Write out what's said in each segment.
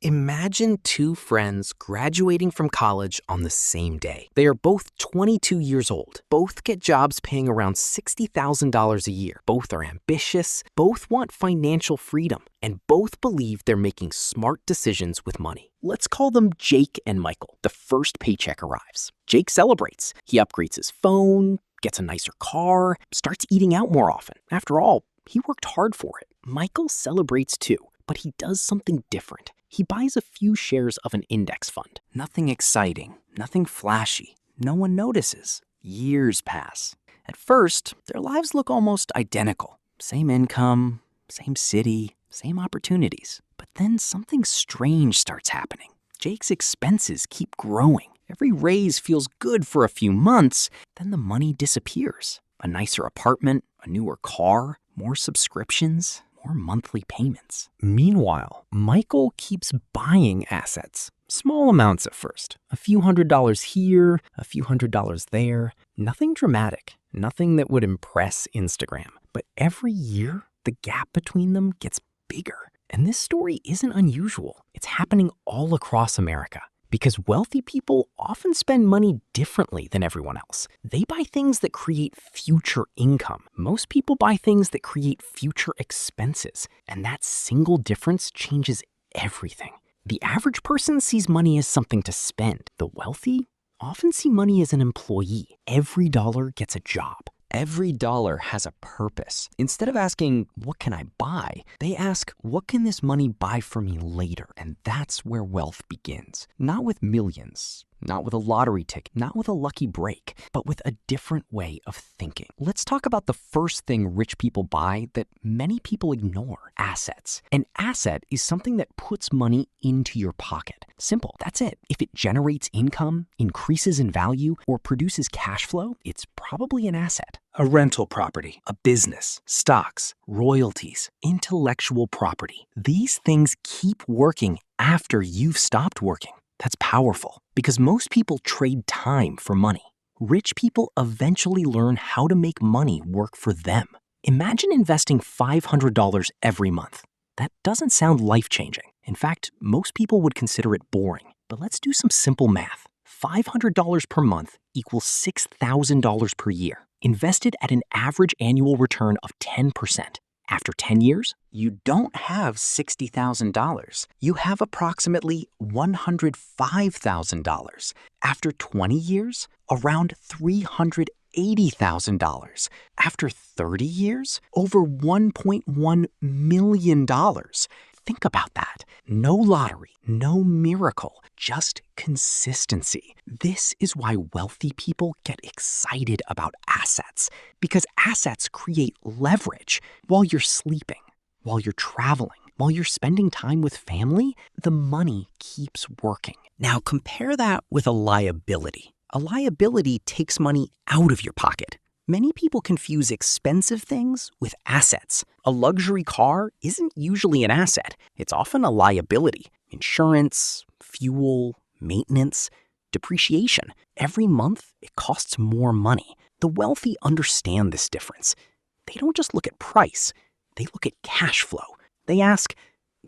Imagine two friends graduating from college on the same day. They are both 22 years old. Both get jobs paying around $60,000 a year. Both are ambitious. Both want financial freedom. And both believe they're making smart decisions with money. Let's call them Jake and Michael. The first paycheck arrives. Jake celebrates. He upgrades his phone, gets a nicer car, starts eating out more often. After all, he worked hard for it. Michael celebrates too, but he does something different. He buys a few shares of an index fund. Nothing exciting, nothing flashy. No one notices. Years pass. At first, their lives look almost identical. Same income, same city, same opportunities. But then something strange starts happening. Jake's expenses keep growing. Every raise feels good for a few months, then the money disappears. A nicer apartment, a newer car, more subscriptions, more monthly payments. Meanwhile, Michael keeps buying assets. Small amounts at first. A few $100s here, a few $100s there. Nothing dramatic. Nothing that would impress Instagram. But every year, the gap between them gets bigger. And this story isn't unusual. It's happening all across America. Because wealthy people often spend money differently than everyone else. They buy things that create future income. Most people buy things that create future expenses. And that single difference changes everything. The average person sees money as something to spend. The wealthy often see money as an employee. Every dollar gets a job. Every dollar has a purpose. Instead of asking, what can I buy? They ask, what can this money buy for me later? And that's where wealth begins. Not with millions, not with a lottery ticket, not with a lucky break, but with a different way of thinking. Let's talk about the first thing rich people buy that many people ignore: assets. An asset is something that puts money into your pocket. Simple, that's it. If it generates income, increases in value, or produces cash flow, it's probably an asset. A rental property, a business, stocks, royalties, intellectual property. These things keep working after you've stopped working. That's powerful because most people trade time for money. Rich people eventually learn how to make money work for them. Imagine investing $500 every month. That doesn't sound life-changing. In fact, most people would consider it boring. But let's do some simple math. $500 per month equals $6,000 per year, invested at an average annual return of 10%. After 10 years, you don't have $60,000. You have approximately $105,000. After 20 years, around $380,000. After 30 years, over $1.1 million. Think about that. No lottery, no miracle, just consistency. This is why wealthy people get excited about assets, because assets create leverage. While you're sleeping, while you're traveling, while you're spending time with family, the money keeps working. Now compare that with a liability. A liability takes money out of your pocket. Many people confuse expensive things with assets. A luxury car isn't usually an asset. It's often a liability. Insurance, fuel, maintenance, depreciation. Every month, it costs more money. The wealthy understand this difference. They don't just look at price. They look at cash flow. They ask,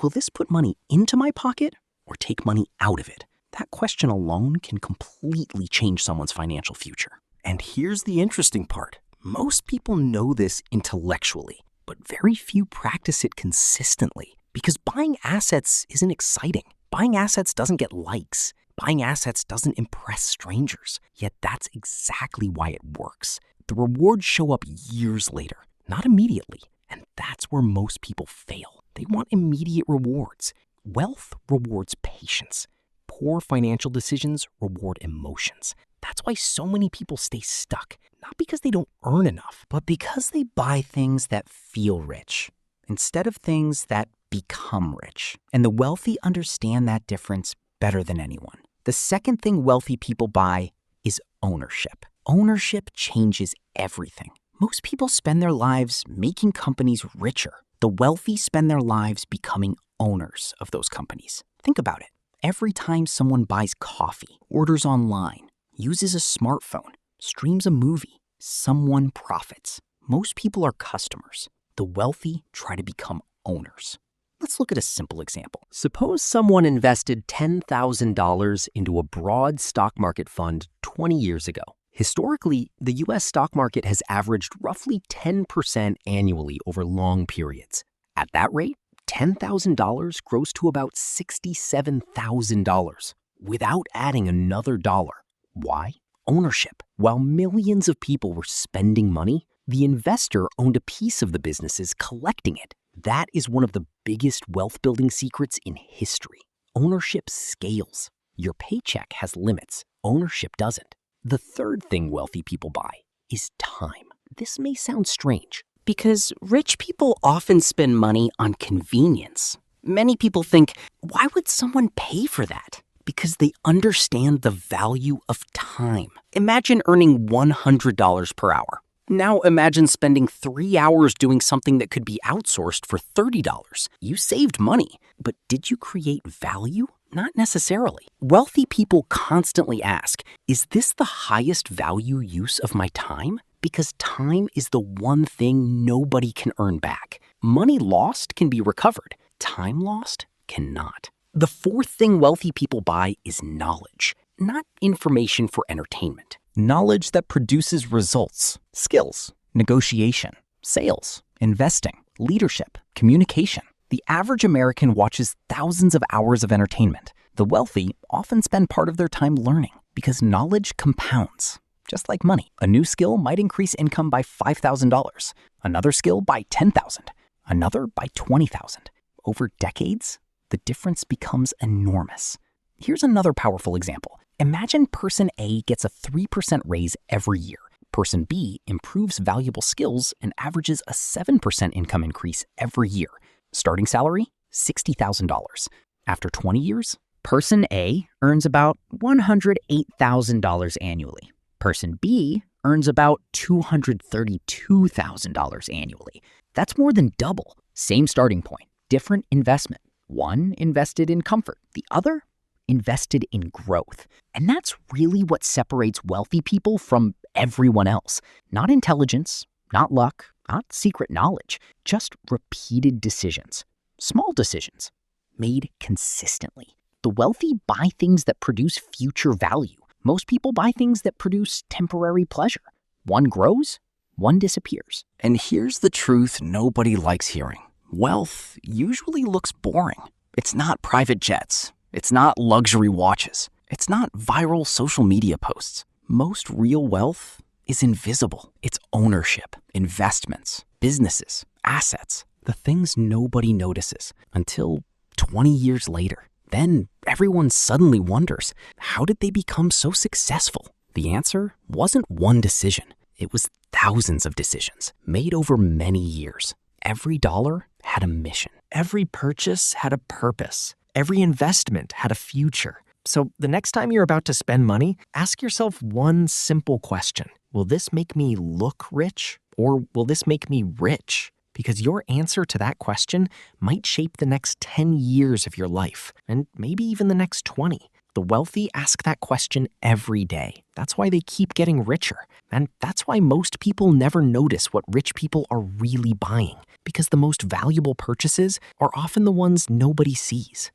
will this put money into my pocket or take money out of it? That question alone can completely change someone's financial future. And here's the interesting part. Most people know this intellectually, but very few practice it consistently because buying assets isn't exciting. Buying assets doesn't get likes. Buying assets doesn't impress strangers. Yet that's exactly why it works. The rewards show up years later, not immediately. And that's where most people fail. They want immediate rewards. Wealth rewards patience. Poor financial decisions reward emotions. That's why so many people stay stuck, not because they don't earn enough, but because they buy things that feel rich instead of things that become rich. And the wealthy understand that difference better than anyone. The second thing wealthy people buy is ownership. Ownership changes everything. Most people spend their lives making companies richer. The wealthy spend their lives becoming owners of those companies. Think about it. Every time someone buys coffee, orders online, uses a smartphone, streams a movie, someone profits. Most people are customers. The wealthy try to become owners. Let's look at a simple example. Suppose someone invested $10,000 into a broad stock market fund 20 years ago. Historically, the US stock market has averaged roughly 10% annually over long periods. At that rate, $10,000 grows to about $67,000 without adding another dollar. Why? Ownership. While millions of people were spending money, the investor owned a piece of the businesses collecting it. That is one of the biggest wealth-building secrets in history. Ownership scales. Your paycheck has limits. Ownership doesn't. The third thing wealthy people buy is time. This may sound strange, because rich people often spend money on convenience. Many people think, why would someone pay for that? Because they understand the value of time. Imagine earning $100 per hour. Now imagine spending 3 hours doing something that could be outsourced for $30. You saved money, but did you create value? Not necessarily. Wealthy people constantly ask, is this the highest value use of my time? Because time is the one thing nobody can earn back. Money lost can be recovered. Time lost cannot. The fourth thing wealthy people buy is knowledge, not information for entertainment. Knowledge that produces results, skills, negotiation, sales, investing, leadership, communication. The average American watches thousands of hours of entertainment. The wealthy often spend part of their time learning because knowledge compounds. Just like money, a new skill might increase income by $5,000, another skill by $10,000, another by $20,000. Over decades, the difference becomes enormous. Here's another powerful example. Imagine person A gets a 3% raise every year. Person B improves valuable skills and averages a 7% income increase every year. Starting salary, $60,000. After 20 years, Person A earns about $108,000 annually. Person B earns about $232,000 annually. That's more than double. Same starting point, different investment. One invested in comfort, the other invested in growth. And that's really what separates wealthy people from everyone else. Not intelligence, not luck, not secret knowledge, just repeated decisions. Small decisions, made consistently. The wealthy buy things that produce future value. Most people buy things that produce temporary pleasure. One grows, one disappears. And here's the truth nobody likes hearing. Wealth usually looks boring. It's not private jets. It's not luxury watches. It's not viral social media posts. Most real wealth is invisible. It's ownership, investments, businesses, assets, the things nobody notices until 20 years later. Then everyone suddenly wonders, how did they become so successful? The answer wasn't one decision. It was thousands of decisions made over many years. Every dollar had a mission. Every purchase had a purpose. Every investment had a future. So the next time you're about to spend money, ask yourself one simple question. Will this make me look rich, or will this make me rich? Because your answer to that question might shape the next 10 years of your life, and maybe even the next 20. The wealthy ask that question every day. That's why they keep getting richer. And that's why most people never notice what rich people are really buying, because the most valuable purchases are often the ones nobody sees.